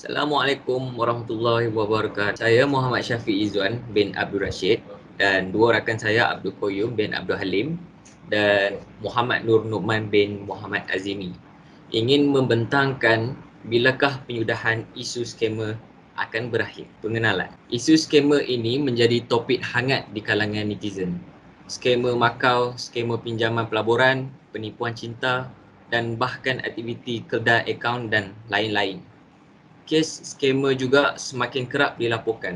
Assalamualaikum warahmatullahi wabarakatuh. Saya Muhammad Syafiq Izzuan bin Abdul Rashid dan dua rakan saya Abdul Qayyum bin Abdul Halim dan Muhammad Nur Nu'man bin Muhammad Azimi ingin membentangkan bilakah penyudahan isu skamer akan berakhir. Pengenalan. Isu skamer ini menjadi topik hangat di kalangan netizen. Skamer makau, skamer pinjaman pelaburan, penipuan cinta dan bahkan aktiviti kedai akaun dan lain-lain. Kes skamer juga semakin kerap dilaporkan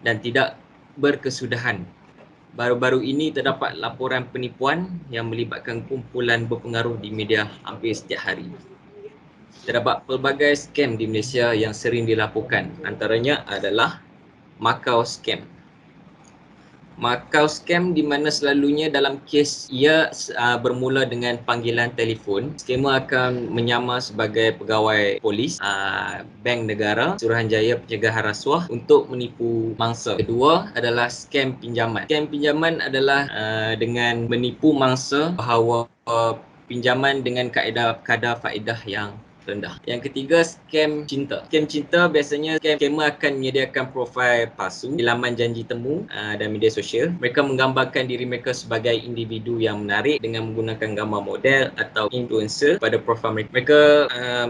dan tidak berkesudahan. Baru-baru ini terdapat laporan penipuan yang melibatkan kumpulan berpengaruh di media hampir setiap hari. Terdapat pelbagai skam di Malaysia yang sering dilaporkan. Antaranya adalah Makau Scam. Makau Scam di mana selalunya dalam kes ia bermula dengan panggilan telefon. Skamer akan menyamar sebagai pegawai polis, bank negara, Suruhanjaya Pencegahan Rasuah untuk menipu mangsa. Kedua adalah skam pinjaman. Skam pinjaman adalah dengan menipu mangsa bahawa pinjaman dengan kadar faedah yang rendah. Yang ketiga, skam cinta. Skam cinta biasanya skamer akan menyediakan profil palsu di laman janji temu dan media sosial. Mereka menggambarkan diri mereka sebagai individu yang menarik dengan menggunakan gambar model atau influencer pada profil mereka. Mereka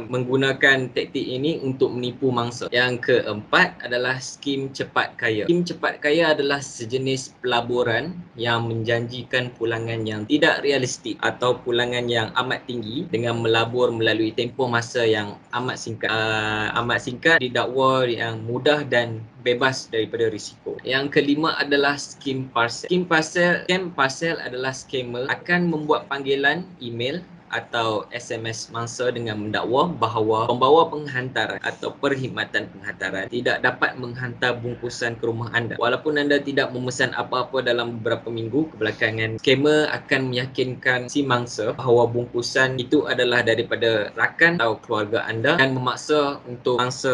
menggunakan taktik ini untuk menipu mangsa. Yang keempat adalah skim cepat kaya. Skim cepat kaya adalah sejenis pelaburan yang menjanjikan pulangan yang tidak realistik atau pulangan yang amat tinggi dengan melabur melalui tempoh masa yang amat singkat, didakwa yang mudah dan bebas daripada risiko. Yang kelima adalah skim parcel. Scam parcel adalah skamer akan membuat panggilan email atau SMS mangsa dengan mendakwa bahawa pembawa penghantaran atau perkhidmatan penghantaran tidak dapat menghantar bungkusan ke rumah anda. Walaupun anda tidak memesan apa-apa dalam beberapa minggu kebelakangan, skamer akan meyakinkan si mangsa bahawa bungkusan itu adalah daripada rakan atau keluarga anda dan memaksa untuk mangsa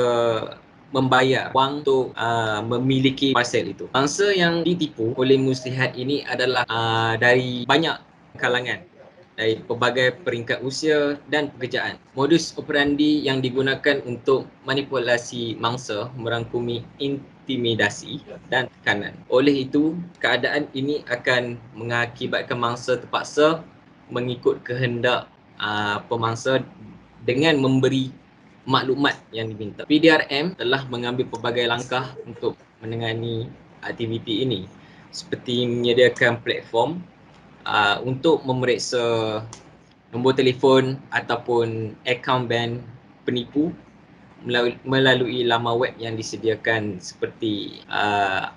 membayar wang untuk memiliki parcel itu. Mangsa yang ditipu oleh muslihat ini adalah dari banyak kalangan, dari pelbagai peringkat usia dan pekerjaan. Modus operandi yang digunakan untuk manipulasi mangsa merangkumi intimidasi dan tekanan. Oleh itu, keadaan ini akan mengakibatkan mangsa terpaksa mengikut kehendak pemangsa dengan memberi maklumat yang diminta. PDRM telah mengambil pelbagai langkah untuk menangani aktiviti ini, seperti menyediakan platform untuk memeriksa nombor telefon ataupun akaun bank penipu melalui laman web yang disediakan seperti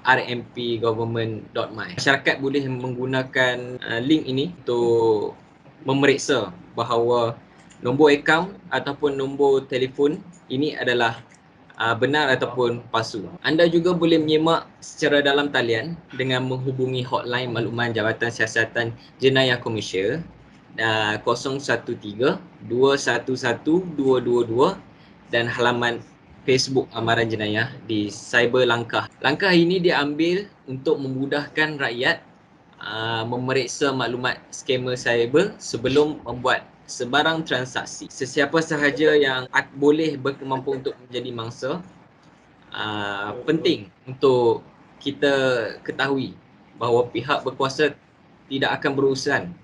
rmpgovernment.my. Masyarakat boleh menggunakan link ini untuk memeriksa bahawa nombor akaun ataupun nombor telefon ini adalah benar ataupun palsu. Anda juga boleh menyemak secara dalam talian dengan menghubungi hotline makluman Jabatan Siasatan Jenayah Komersial 013-211-222 dan halaman Facebook Amaran Jenayah di Cyber Langkah. Langkah ini diambil untuk memudahkan rakyat memeriksa maklumat skamer cyber sebelum membuat sebarang transaksi. Sesiapa sahaja yang boleh berkemampuan untuk menjadi mangsa, penting untuk kita ketahui bahawa pihak berkuasa tidak akan berurusan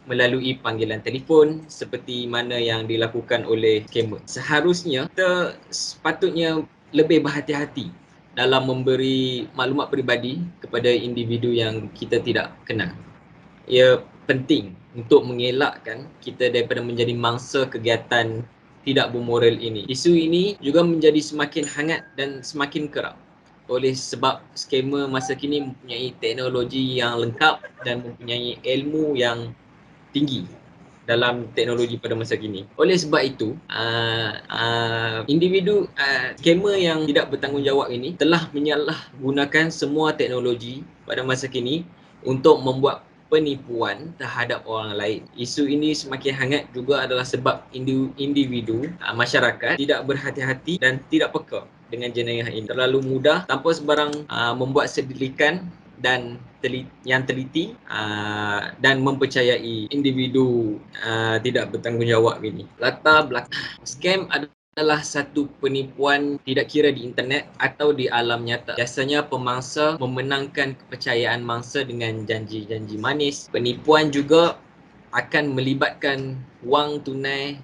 melalui panggilan telefon seperti mana yang dilakukan oleh skamer. Seharusnya kita sepatutnya lebih berhati-hati dalam memberi maklumat peribadi kepada individu yang kita tidak kenal. Ia penting untuk mengelakkan kita daripada menjadi mangsa kegiatan tidak bermoral ini. Isu ini juga menjadi semakin hangat dan semakin kerap oleh sebab skamer masa kini mempunyai teknologi yang lengkap dan mempunyai ilmu yang tinggi dalam teknologi pada masa kini. Oleh sebab itu, individu skamer yang tidak bertanggungjawab ini telah menyalahgunakan semua teknologi pada masa kini untuk membuat penipuan terhadap orang lain. Isu ini semakin hangat juga adalah sebab individu masyarakat tidak berhati-hati dan tidak peka dengan jenayah ini. Terlalu mudah tanpa sebarang membuat sedilikan dan yang teliti dan mempercayai individu tidak bertanggungjawab ini. Latar belakang scam adalah adalah satu penipuan tidak kira di internet atau di alam nyata. Biasanya pemangsa memenangkan kepercayaan mangsa dengan janji-janji manis. Penipuan juga akan melibatkan wang tunai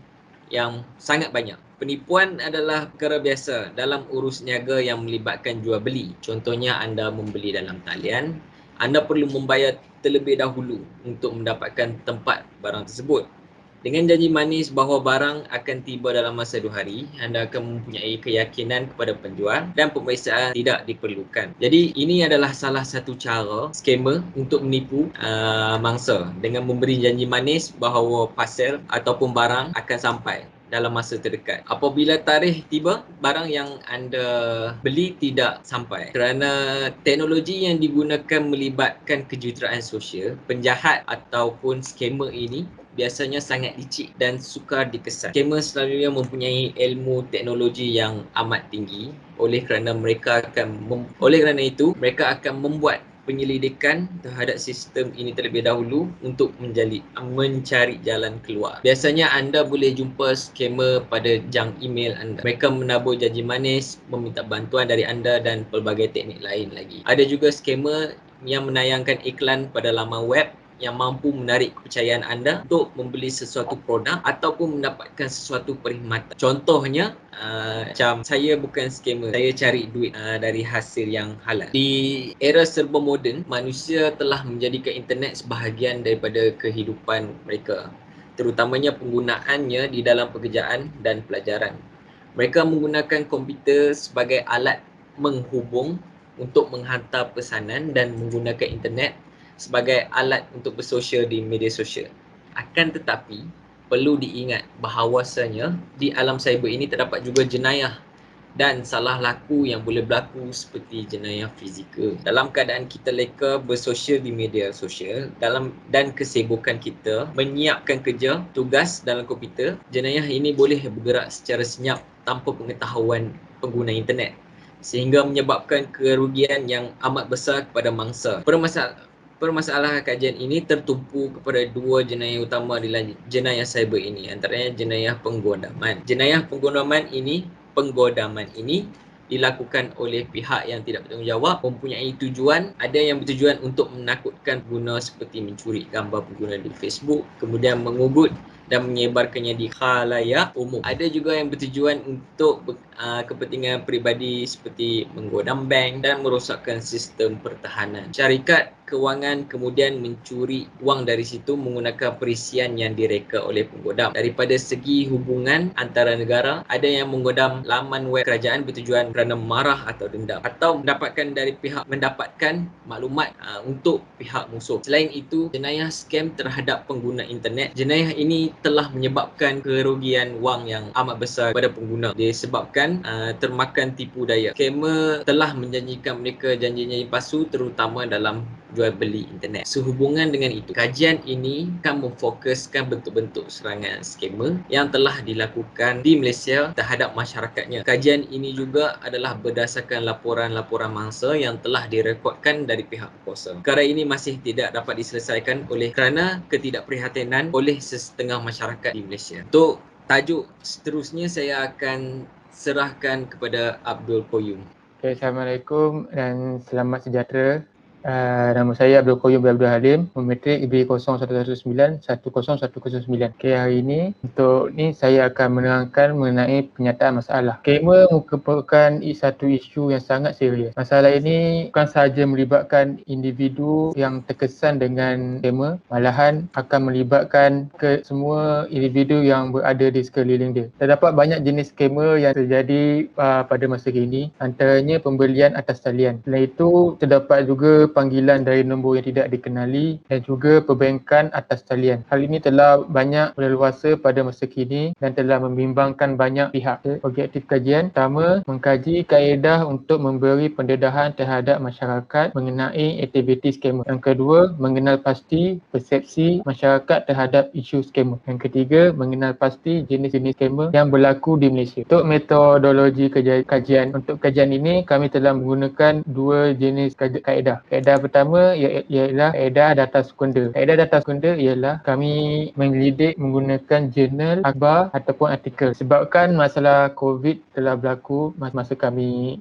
yang sangat banyak. Penipuan adalah perkara biasa dalam urus niaga yang melibatkan jual beli. Contohnya anda membeli dalam talian, anda perlu membayar terlebih dahulu untuk mendapatkan tempat barang tersebut. Dengan janji manis bahawa barang akan tiba dalam masa 2 hari, anda akan mempunyai keyakinan kepada penjual dan pemeriksaan tidak diperlukan. Jadi ini adalah salah satu cara scammer untuk menipu mangsa dengan memberi janji manis bahawa parcel ataupun barang akan sampai dalam masa terdekat. Apabila tarikh tiba, barang yang anda beli tidak sampai. Kerana teknologi yang digunakan melibatkan kejuruteraan sosial, penjahat ataupun scammer ini biasanya sangat licik dan sukar dikesan. Scammer selalunya mempunyai ilmu teknologi yang amat tinggi. Oleh kerana itu, mereka akan membuat penyelidikan terhadap sistem ini terlebih dahulu untuk mencari jalan keluar. Biasanya anda boleh jumpa scammer pada junk email anda. Mereka menabur janji manis, meminta bantuan dari anda dan pelbagai teknik lain lagi. Ada juga scammer yang menayangkan iklan pada laman web yang mampu menarik kepercayaan anda untuk membeli sesuatu produk ataupun mendapatkan sesuatu perkhidmatan. Contohnya, macam saya bukan scammer, saya cari duit dari hasil yang halal. Di era serba moden, manusia telah menjadikan internet sebahagian daripada kehidupan mereka, terutamanya penggunaannya di dalam pekerjaan dan pelajaran. Mereka menggunakan komputer sebagai alat menghubung untuk menghantar pesanan dan menggunakan internet sebagai alat untuk bersosial di media sosial. Akan tetapi, perlu diingat bahawasanya di alam cyber ini terdapat juga jenayah dan salah laku yang boleh berlaku seperti jenayah fizikal. Dalam keadaan kita leka bersosial di media sosial dan kesibukan kita menyiapkan kerja, tugas dalam komputer, jenayah ini boleh bergerak secara senyap tanpa pengetahuan pengguna internet sehingga menyebabkan kerugian yang amat besar kepada mangsa. Permasalahan kajian ini tertumpu kepada dua jenayah utama dalam jenayah cyber ini, antaranya jenayah penggodaman. Jenayah penggodaman ini dilakukan oleh pihak yang tidak bertanggungjawab, mempunyai tujuan. Ada yang bertujuan untuk menakutkan pengguna seperti mencuri gambar pengguna di Facebook, kemudian mengugut dan menyebarkannya di khalayak umum. Ada juga yang bertujuan untuk kepentingan peribadi seperti menggodam bank dan merosakkan sistem pertahanan. Syarikat kewangan kemudian mencuri wang dari situ menggunakan perisian yang direka oleh penggodam. Daripada segi hubungan antara negara, ada yang menggodam laman web kerajaan bertujuan kerana marah atau dendam, atau mendapatkan maklumat untuk pihak musuh. Selain itu, jenayah scam terhadap pengguna internet. Jenayah ini telah menyebabkan kerugian wang yang amat besar kepada pengguna disebabkan termakan tipu daya. Scammer telah menjanjikan mereka janji-janji palsu terutama dalam jual beli internet. Sehubungan dengan itu, kajian ini akan memfokuskan bentuk-bentuk serangan scammer yang telah dilakukan di Malaysia terhadap masyarakatnya. Kajian ini juga adalah berdasarkan laporan-laporan mangsa yang telah direkodkan dari pihak berkuasa. Perkara ini masih tidak dapat diselesaikan kerana ketidakprihatinan oleh sesetengah masyarakat di Malaysia. Untuk tajuk seterusnya saya akan serahkan kepada Abdul Qayyum. Okay, Assalamualaikum dan selamat sejahtera. Nama saya Abdul Qayyum bin Abdul Halim, memetrik IB 0119 10109. Okay, hari ini untuk ni saya akan menerangkan mengenai penyataan masalah. Scammer merupakan satu isu yang sangat serius. Masalah ini bukan sahaja melibatkan individu yang terkesan dengan scammer, malahan akan melibatkan ke semua individu yang berada di sekeliling dia. Terdapat banyak jenis scammer yang terjadi pada masa kini, antaranya pembelian atas talian. Selain itu, terdapat juga panggilan dari nombor yang tidak dikenali dan juga perbankan atas talian. Hal ini telah banyak berleluasa pada masa kini dan telah membimbangkan banyak pihak. Objektif kajian pertama, mengkaji kaedah untuk memberi pendedahan terhadap masyarakat mengenai aktiviti scammer. Yang kedua, mengenal pasti persepsi masyarakat terhadap isu scammer. Yang ketiga, mengenal pasti jenis-jenis scammer yang berlaku di Malaysia. Untuk metodologi kajian, untuk kajian ini kami telah menggunakan dua jenis kaedah. Kaedah Kaedah pertama ialah kaedah data sekunder. Kaedah data sekunder ialah kami menyelidik menggunakan jurnal, akhbar ataupun artikel. Sebabkan masalah COVID telah berlaku masa kami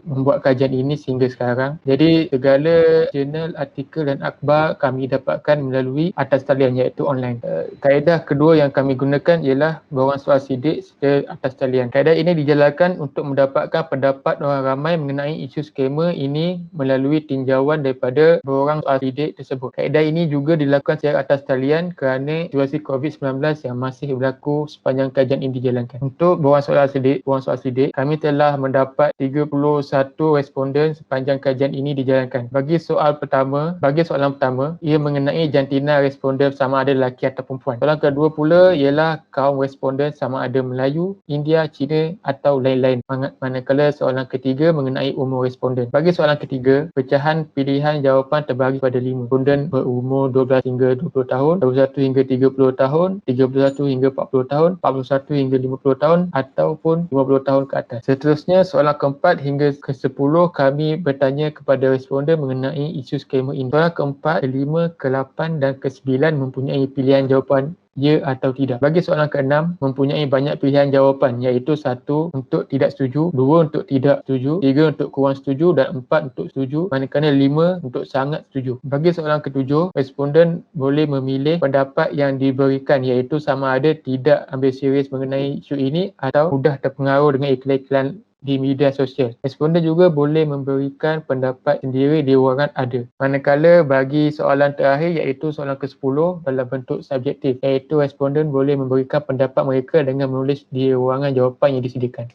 membuat kajian ini sehingga sekarang. Jadi segala jurnal, artikel dan akhbar kami dapatkan melalui atas talian iaitu online. Kaedah kedua yang kami gunakan ialah borang soal sidik secara atas talian. Kaedah ini dijalankan untuk mendapatkan pendapat orang ramai mengenai isu skema ini melalui tinjauan daripada borang soal sidik tersebut. Kaedah ini juga dilakukan secara atas talian kerana situasi COVID-19 yang masih berlaku sepanjang kajian ini dijalankan. Untuk borang soal sidik, kami telah mendapat 31 responden sepanjang kajian ini dijalankan. Bagi soalan pertama, ia mengenai jantina responden sama ada lelaki atau perempuan. Soalan kedua pula ialah kaum responden sama ada Melayu, India, Cina atau lain-lain. Manakala soalan ketiga mengenai umur responden. Bagi soalan ketiga, pecahan pilihan jawapan terbagi pada 5. Responden berumur 12 hingga 20 tahun, 21 hingga 30 tahun, 31 hingga 40 tahun, 41 hingga 50 tahun ataupun 50 tahun ke atas. Seterusnya, soalan keempat hingga ke-10 kami bertanya kepada responden mengenai isu skema ini. Soalan keempat, ke-5, ke-8 dan ke-9 mempunyai pilihan jawapan ya atau tidak. Bagi soalan ke-6 mempunyai banyak pilihan jawapan iaitu 1 untuk tidak setuju, 2 untuk tidak setuju, 3 untuk kurang setuju dan 4 untuk setuju, manakala 5 untuk sangat setuju. Bagi soalan ke-7, responden boleh memilih pendapat yang diberikan iaitu sama ada tidak ambil serius mengenai isu ini atau mudah terpengaruh dengan iklan-iklan di media sosial. Responden juga boleh memberikan pendapat sendiri di ruangan ada. Manakala bagi soalan terakhir iaitu soalan ke-10 dalam bentuk subjektif iaitu responden boleh memberikan pendapat mereka dengan menulis di ruangan jawapan yang disediakan.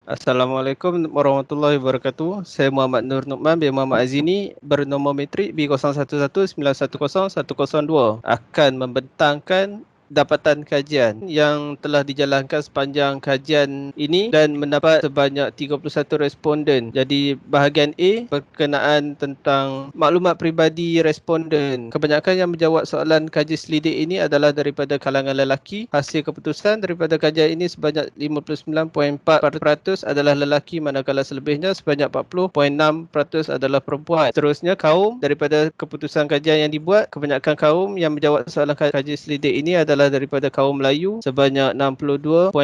Assalamualaikum warahmatullahi wabarakatuh. Saya Muhammad Nur Nukman bin Muhammad Azini bernombor metrik B0111901102 akan membentangkan dapatan kajian yang telah dijalankan sepanjang kajian ini dan mendapat sebanyak 31 responden. Jadi bahagian A berkenaan tentang maklumat peribadi responden. Kebanyakan yang menjawab soalan kaji selidik ini adalah daripada kalangan lelaki. Hasil keputusan daripada kajian ini sebanyak 59.4% adalah lelaki, manakala selebihnya sebanyak 40.6% adalah perempuan. Seterusnya, kaum daripada keputusan kajian yang dibuat, kebanyakan kaum yang menjawab soalan kaji selidik ini adalah daripada kaum Melayu sebanyak 62.5%,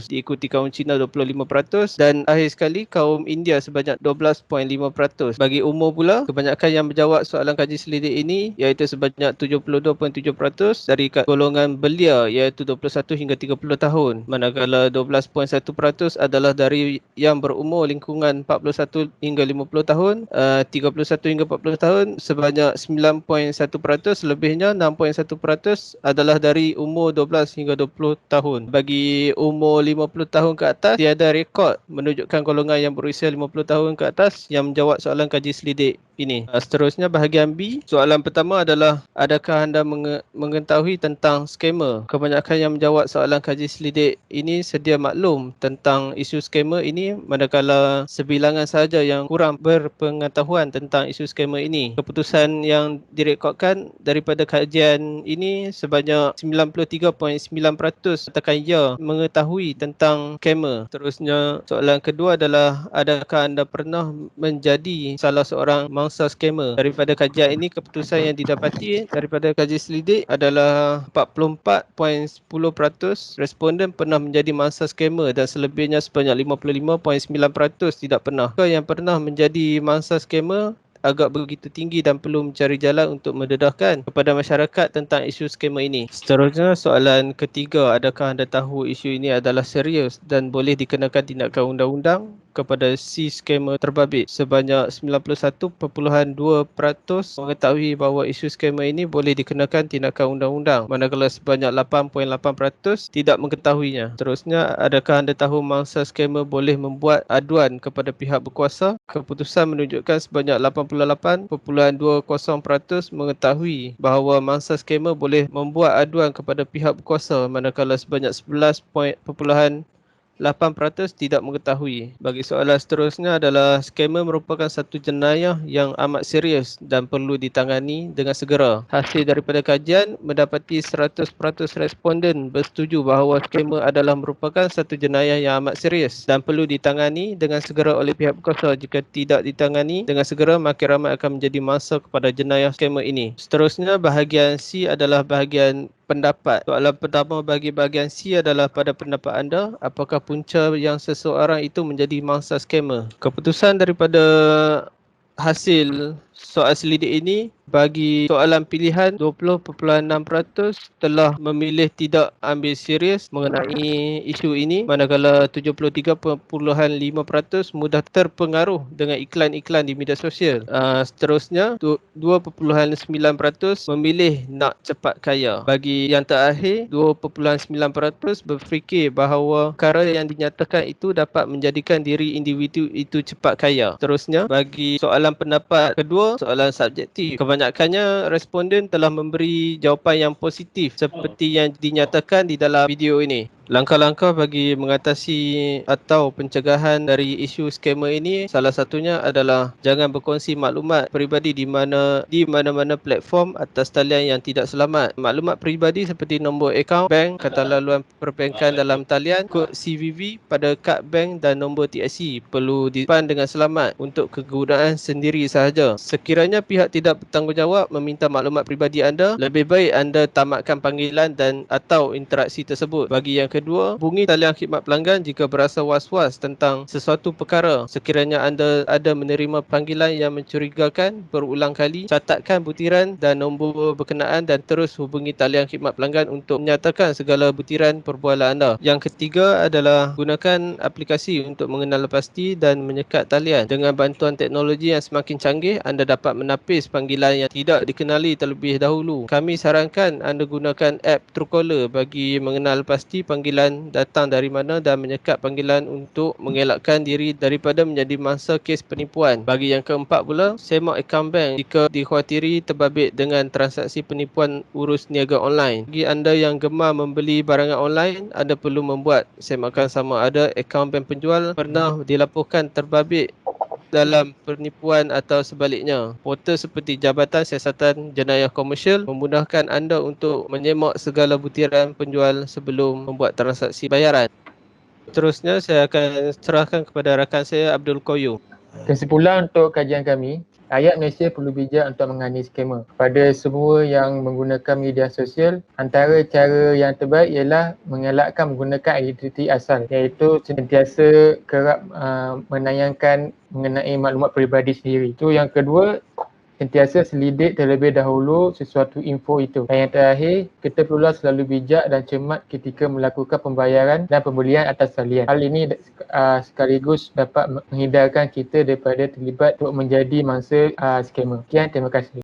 diikuti kaum Cina 25% dan akhir sekali kaum India sebanyak 12.5%. Bagi umur pula, kebanyakan yang menjawab soalan kaji selidik ini iaitu sebanyak 72.7% dari golongan belia iaitu 21 hingga 30 tahun, manakala 12.1% adalah dari yang berumur lingkungan 41 hingga 50 tahun, 31 hingga 40 tahun sebanyak 9.1%, selebihnya 6.1% adalah dari umur 12 hingga 20 tahun. Bagi umur 50 tahun ke atas, tiada rekod menunjukkan golongan yang berusia 50 tahun ke atas yang menjawab soalan kaji selidik ini. Seterusnya, bahagian B. Soalan pertama adalah, adakah anda mengetahui tentang skema? Kebanyakan yang menjawab soalan kaji selidik ini sedia maklum tentang isu skema ini, manakala sebilangan sahaja yang kurang berpengetahuan tentang isu skema ini. Keputusan yang direkodkan daripada kajian ini sebanyak 93.9% katakan ya mengetahui tentang skema. Terusnya, soalan kedua adalah, adakah anda pernah menjadi salah seorang mangsa skema? Daripada kajian ini, keputusan yang didapati daripada kaji selidik adalah 44.10% responden pernah menjadi mangsa skema dan selebihnya sebanyak 55.9% tidak pernah. Yang pernah menjadi mangsa skema agak begitu tinggi dan perlu mencari jalan untuk mendedahkan kepada masyarakat tentang isu skema ini. Seterusnya, soalan ketiga, adakah anda tahu isu ini adalah serius dan boleh dikenakan tindakan undang-undang kepada si skema terbabit? Sebanyak 91.2% mengetahui bahawa isu skema ini boleh dikenakan tindakan undang-undang, manakala sebanyak 8.8% tidak mengetahuinya. Seterusnya, adakah anda tahu mangsa skema boleh membuat aduan kepada pihak berkuasa? Keputusan menunjukkan sebanyak 88.20% mengetahui bahawa mangsa skema boleh membuat aduan kepada pihak berkuasa, manakala sebanyak 11.5% 8% tidak mengetahui. Bagi soalan seterusnya adalah skamer merupakan satu jenayah yang amat serius dan perlu ditangani dengan segera. Hasil daripada kajian mendapati 100% responden bersetuju bahawa skamer adalah merupakan satu jenayah yang amat serius dan perlu ditangani dengan segera oleh pihak berkuasa. Jika tidak ditangani dengan segera, makin ramai akan menjadi mangsa kepada jenayah skamer ini. Seterusnya, bahagian C adalah bahagian pendapat. Soalan pertama bagi bahagian C adalah pada pendapat anda, apakah punca yang seseorang itu menjadi mangsa skamer? Keputusan daripada hasil soal selidik ini, bagi soalan pilihan 20.6% telah memilih tidak ambil serius mengenai isu ini, manakala 73.5% mudah terpengaruh dengan iklan-iklan di media sosial. Seterusnya 2.9% memilih nak cepat kaya. Bagi yang terakhir, 2.9% berfikir bahawa perkara yang dinyatakan itu dapat menjadikan diri individu itu cepat kaya. Seterusnya, bagi soalan pendapat kedua, soalan subjektif, kebanyakannya responden telah memberi jawapan yang positif seperti yang dinyatakan di dalam video ini. Langkah-langkah bagi mengatasi atau pencegahan dari isu skamer ini, salah satunya adalah jangan berkongsi maklumat peribadi di mana-mana platform atas talian yang tidak selamat. Maklumat peribadi seperti nombor akaun bank, kata laluan perbankan dalam talian, kod CVV pada kad bank dan nombor TSC perlu disimpan dengan selamat untuk kegunaan sendiri sahaja. Sekiranya pihak tidak bertanggungjawab meminta maklumat peribadi anda, lebih baik anda tamatkan panggilan dan atau interaksi tersebut. Bagi yang kedua, hubungi talian khidmat pelanggan jika berasa was-was tentang sesuatu perkara. Sekiranya anda ada menerima panggilan yang mencurigakan berulang kali, catatkan butiran dan nombor berkenaan dan terus hubungi talian khidmat pelanggan untuk menyatakan segala butiran perbualan anda. Yang ketiga adalah gunakan aplikasi untuk mengenal pasti dan menyekat talian. Dengan bantuan teknologi yang semakin canggih, anda dapat menapis panggilan yang tidak dikenali terlebih dahulu. Kami sarankan anda gunakan app Truecaller bagi mengenal pasti panggilan datang dari mana dan menyekat panggilan untuk mengelakkan diri daripada menjadi mangsa kes penipuan. Bagi yang keempat pula, semak akaun bank jika dikhawatiri terbabit dengan transaksi penipuan urus niaga online. Bagi anda yang gemar membeli barangan online, anda perlu membuat semakan sama ada akaun bank penjual pernah dilaporkan terbabit dalam penipuan atau sebaliknya. Portal seperti Jabatan Siasatan Jenayah Komersial memudahkan anda untuk menyemak segala butiran penjual sebelum membuat transaksi bayaran. Seterusnya, saya akan serahkan kepada rakan saya, Abdul Qayyum. Kesimpulan untuk kajian kami, rakyat Malaysia perlu bijak untuk mengenai skamer. Pada semua yang menggunakan media sosial, antara cara yang terbaik ialah mengelakkan menggunakan identiti asal, iaitu sentiasa kerap menayangkan mengenai maklumat peribadi sendiri. Itu yang kedua, sentiasa selidik terlebih dahulu sesuatu info itu. Dan yang terakhir, kita perlu selalu bijak dan cermat ketika melakukan pembayaran dan pembelian atas talian. Hal ini sekaligus dapat menghindarkan kita daripada terlibat untuk menjadi mangsa skamer. Sekian, terima kasih.